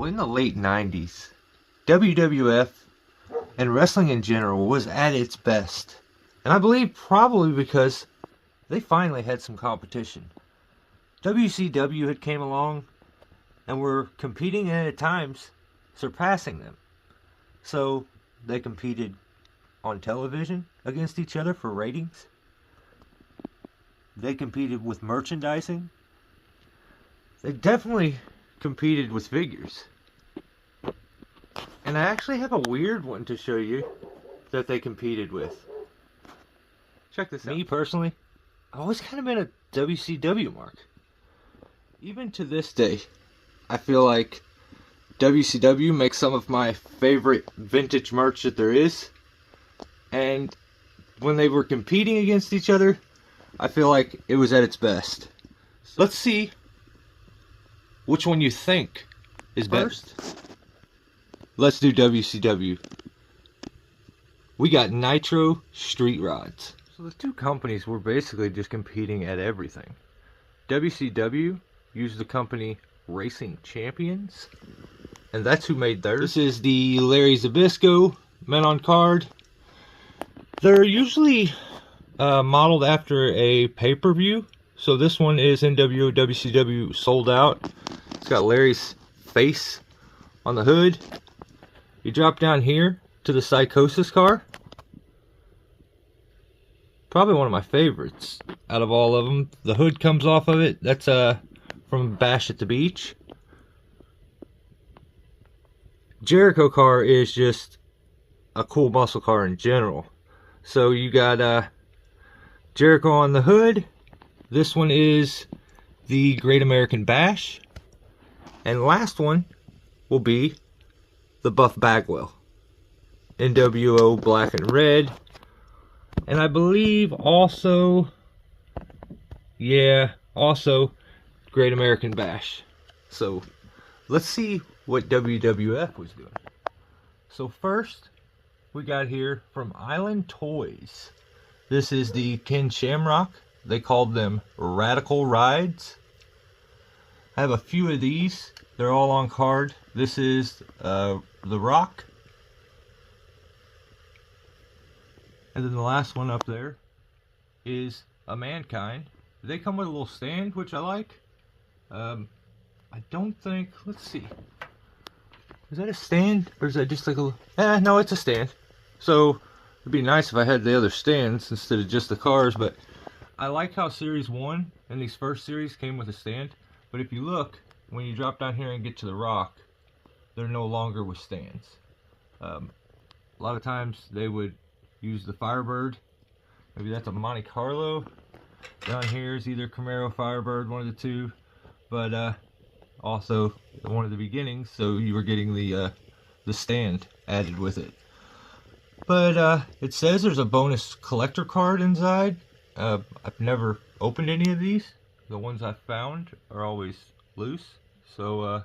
Well, in the late 90s, WWF and wrestling in general was at its best. And I believe probably because they finally had some competition. WCW had came along and were competing and at times surpassing them. So they competed on television against each other for ratings. They competed with merchandising. They definitely competed with figures. And I actually have a weird one to show you that they competed with. Check this out. Me personally, I've always kind of been a WCW mark. Even to this day, I feel like WCW makes some of my favorite vintage merch that there is. And when they were competing against each other, I feel like it was at its best. Let's see which one you think is best. Let's do WCW. We got Nitro Street Rods. So the two companies were basically just competing at everything. WCW used the company Racing Champions, and that's who made theirs. This is the Larry Zbyszko Men on Card. They're usually modeled after a pay-per-view. So this one is NWO WCW Sold Out. It's got Larry's face on the hood. You drop down here to the Psychosis car. Probably one of my favorites out of all of them. The hood comes off of it. That's from Bash at the Beach. Jericho car is just a cool muscle car in general. So you got Jericho on the hood. This one is the Great American Bash. And last one will be the Buff Bagwell. NWO black and red. And I believe also, also Great American Bash. So let's see what WWF was doing. So first, we got here from Island Toys. This is the Ken Shamrock. They called them Radical Rides. I have a few of these. They're all on card. This is The Rock. And then the last one up there is a Mankind. They come with a little stand, which I like. I don't think, let's see. Is that a stand? Or is that just like a, no, it's a stand. So, it'd be nice if I had the other stands instead of just the cars, but I like how Series 1 and these first series came with a stand. But if you look, when you drop down here and get to the Rock, they're no longer with stands. A lot of times they would use the Firebird. Maybe that's a Monte Carlo. Down here is either Camaro, Firebird, one of the two. But also one of the beginnings, so you were getting the stand added with it. But it says there's a bonus collector card inside. I've never opened any of these. The ones I've found are always loose. So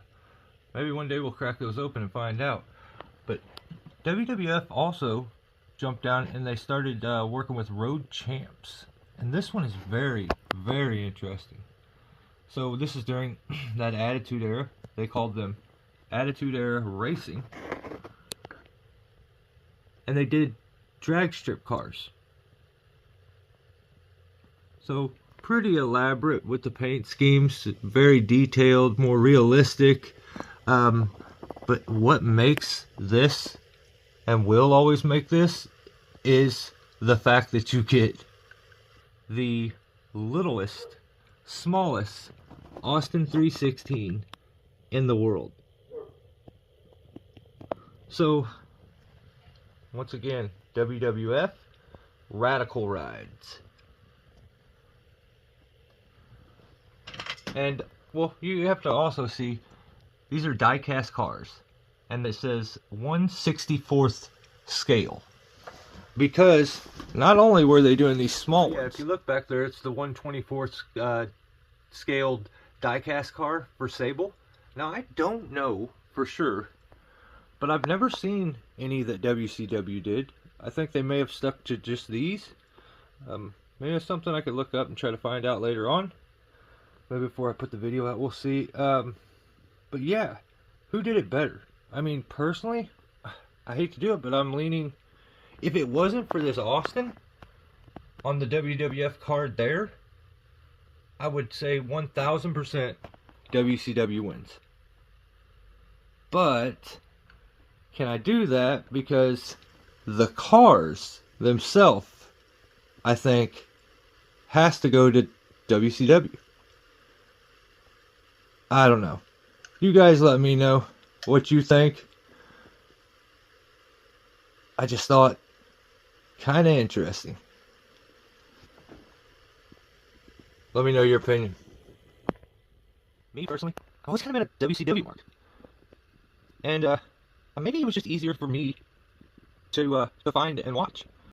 maybe one day we'll crack those open and find out. But WWF also jumped down and they started working with Road Champs. And this one is very, very interesting. So this is during that Attitude Era. They called them Attitude Era Racing. And they did drag strip cars. So pretty elaborate with the paint schemes, very detailed, more realistic. But what makes this, and will always make this, is the fact that you get the littlest, smallest Austin 316 in the world. So once again, WWF Radical Rides. And well, you have to also see these are die-cast cars, and it says 1/64th scale, because not only were they doing these small ones. If you look back there, it's the 1/24th scaled die-cast car for Sable. Now I don't know for sure, but I've never seen any that WCW did. I think they may have stuck to just these. Maybe it's something I could look up and try to find out later on. Maybe before I put the video out, we'll see. But yeah, who did it better? I mean, personally, I hate to do it, but I'm leaning. If it wasn't for this Austin on the WWF card there, I would say 1000% WCW wins. But can I do that because the cars themselves, I think, has to go to WCW. I don't know. You guys let me know what you think. I just thought kind of interesting. Let me know your opinion. Me personally, I was kind of in a WCW mark, and maybe it was just easier for me to find and watch.